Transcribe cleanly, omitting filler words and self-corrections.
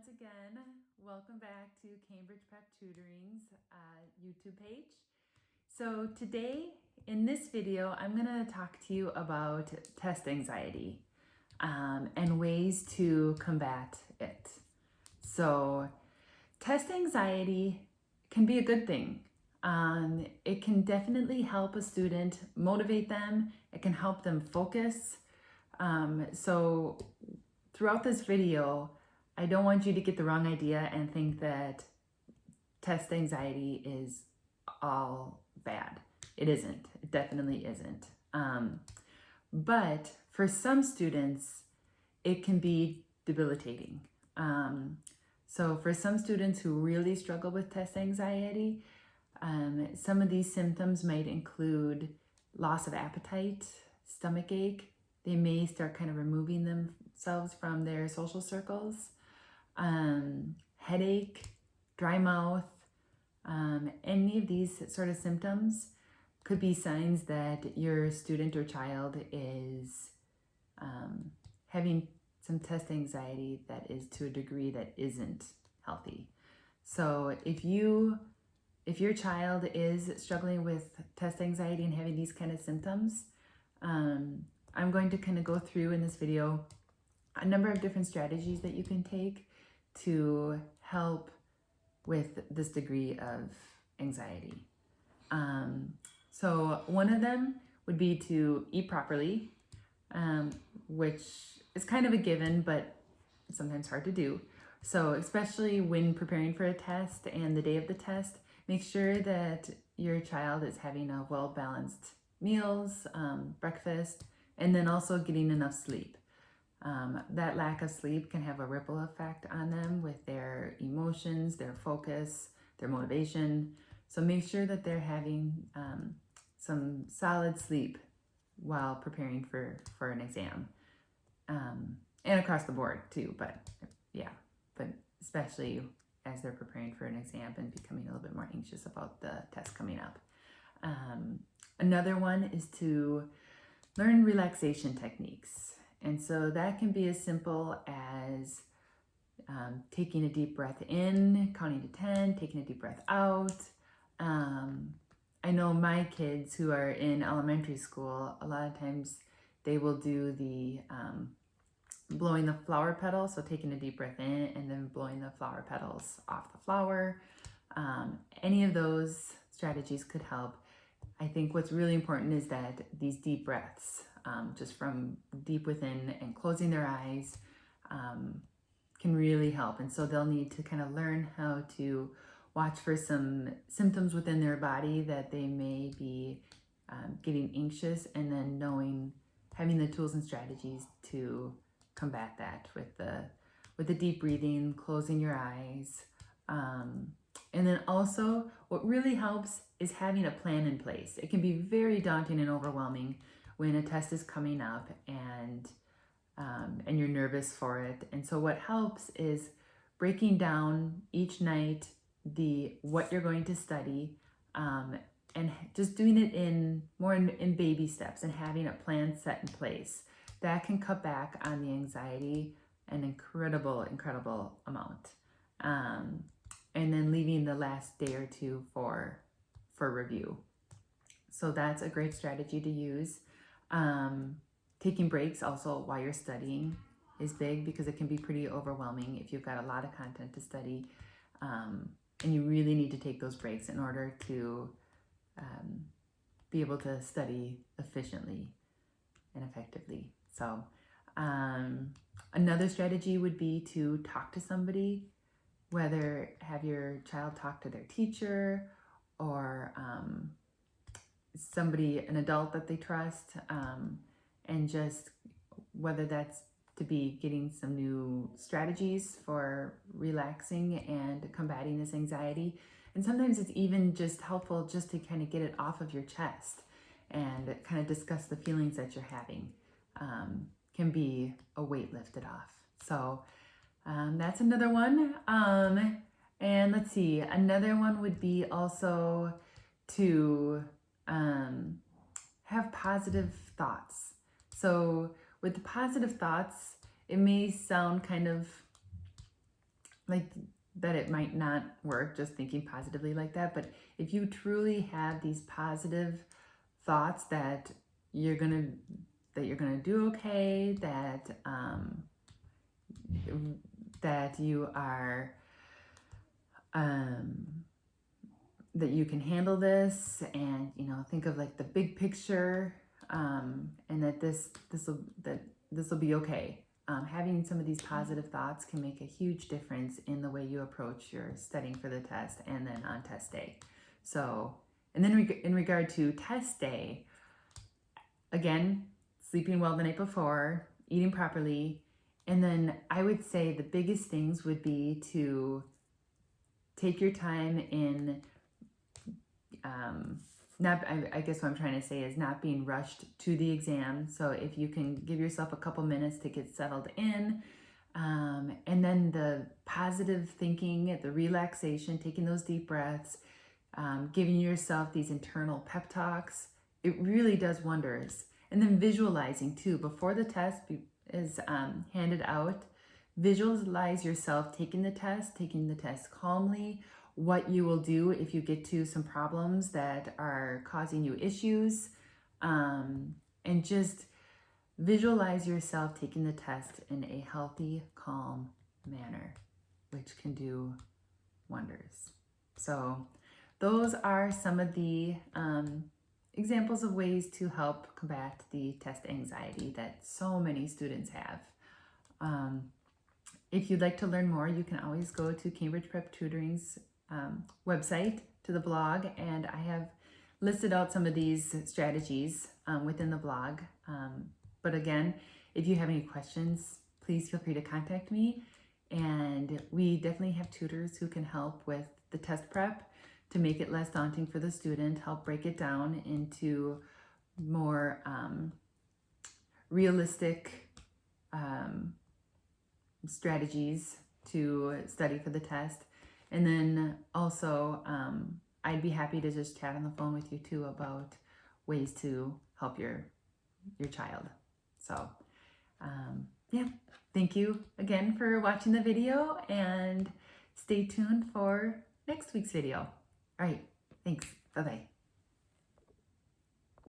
once again, welcome back to Cambridge Prep Tutoring's YouTube page. So today, in this video, I'm going to talk to you about test anxiety and ways to combat it. So test anxiety can be a good thing. It can definitely help a student, motivate them. It can help them focus. So throughout this video, I don't want you to get the wrong idea and think that test anxiety is all bad. It isn't. It definitely isn't. But for some students, it can be debilitating. So for some students who really struggle with test anxiety, some of these symptoms might include loss of appetite, stomach ache. They may start kind of removing themselves from their social circles. Headache, dry mouth, any of these sort of symptoms could be signs that your student or child is having some test anxiety that is to a degree that isn't healthy. So if your child is struggling with test anxiety and having these kind of symptoms, I'm going to kind of go through in this video a number of different strategies that you can take to help with this degree of anxiety. So one of them would be to eat properly, which is kind of a given, but sometimes hard to do. So especially when preparing for a test and the day of the test, make sure that your child is having a well-balanced meals, breakfast, and then also getting enough sleep. That lack of sleep can have a ripple effect on them with their emotions, their focus, their motivation. So make sure that they're having some solid sleep while preparing for an exam. And across the board too, but especially as they're preparing for an exam and becoming a little bit more anxious about the test coming up. Another one is to learn relaxation techniques. And so that can be as simple as taking a deep breath in, counting to 10, taking a deep breath out. I know my kids who are in elementary school, a lot of times they will do the blowing the flower petals, so taking a deep breath in and then blowing the flower petals off the flower. Any of those strategies could help. I think what's really important is that these deep breaths, just from deep within and closing their eyes, can really help. And so they'll need to kind of learn how to watch for some symptoms within their body that they may be getting anxious, and then having the tools and strategies to combat that with the deep breathing, closing your eyes. And then also what really helps is having a plan in place. It can be very daunting and overwhelming when a test is coming up and you're nervous for it. And so what helps is breaking down each night what you're going to study, and just doing it in baby steps and having a plan set in place. That can cut back on the anxiety an incredible amount. And then leaving the last day or two for review. So that's a great strategy to use. Taking breaks also while you're studying is big, because it can be pretty overwhelming if you've got a lot of content to study, and you really need to take those breaks in order to be able to study efficiently and effectively. So another strategy would be to talk to somebody, whether have your child talk to their teacher or an adult that they trust, and just whether that's to be getting some new strategies for relaxing and combating this anxiety. And sometimes it's even just helpful just to kind of get it off of your chest and kind of discuss the feelings that you're having. Can be a weight lifted off. So that's another one. And let's see, another one would be also to have positive thoughts. So with the positive thoughts, it may sound kind of like that it might not work just thinking positively like that, but if you truly have these positive thoughts that you're gonna do okay, that you are that you can handle this, and think of like the big picture, and that this will be okay. Having some of these positive thoughts can make a huge difference in the way you approach your studying for the test and then on test day. So, and then in regard to test day, again, sleeping well the night before, eating properly, and then I would say the biggest things would be to take your time in I guess what I'm trying to say is not being rushed to the exam. So if you can give yourself a couple minutes to get settled in, and then the positive thinking, the relaxation, taking those deep breaths, giving yourself these internal pep talks, it really does wonders. And then visualizing too, before the test is handed out, visualize yourself taking the test calmly, what you will do if you get to some problems that are causing you issues, and just visualize yourself taking the test in a healthy, calm manner, which can do wonders. So those are some of the examples of ways to help combat the test anxiety that so many students have. If you'd like to learn more, you can always go to Cambridge Prep Tutoring's website, to the blog, and I have listed out some of these strategies within the blog. But again, if you have any questions, please feel free to contact me. And we definitely have tutors who can help with the test prep to make it less daunting for the student, help break it down into more realistic strategies to study for the test. And then also, I'd be happy to just chat on the phone with you too about ways to help your child. So, yeah, thank you again for watching the video, and stay tuned for next week's video. All right, thanks. Bye-bye.